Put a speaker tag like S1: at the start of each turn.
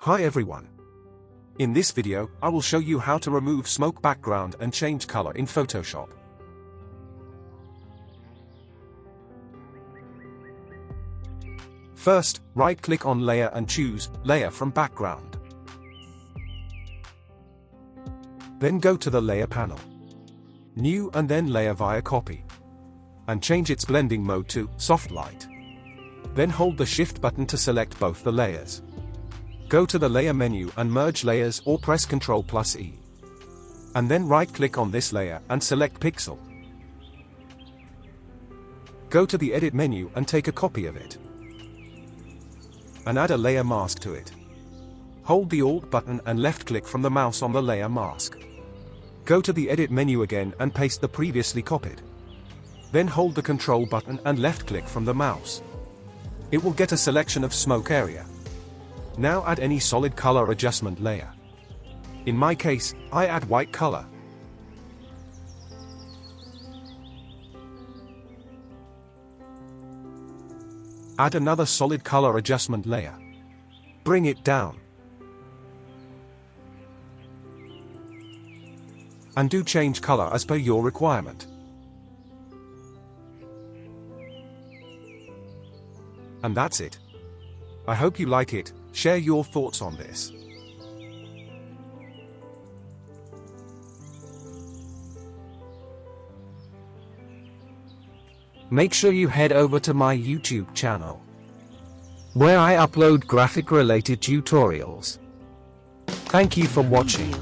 S1: Hi everyone. In this video, I will show you how to remove smoke background and change color in Photoshop. First, right-click on Layer and choose Layer from Background. Then go to the Layer panel. New and then Layer via Copy. And change its blending mode to Soft Light. Then hold the Shift button to select both the layers. Go to the Layer menu and merge layers or press Ctrl+E. And then right-click on this layer and select Pixel. Go to the Edit menu and take a copy of it. And add a layer mask to it. Hold the Alt button and left-click from the mouse on the layer mask. Go to the Edit menu again and paste the previously copied. Then hold the Control button and left-click from the mouse. It will get a selection of smoke area. Now add any solid color adjustment layer. In my case, I add white color. Add another solid color adjustment layer. Bring it down. And do change color as per your requirement. And that's it. I hope you like it. Share your thoughts on this. Make sure you head over to my YouTube channel, where I upload graphic related tutorials. Thank you for watching.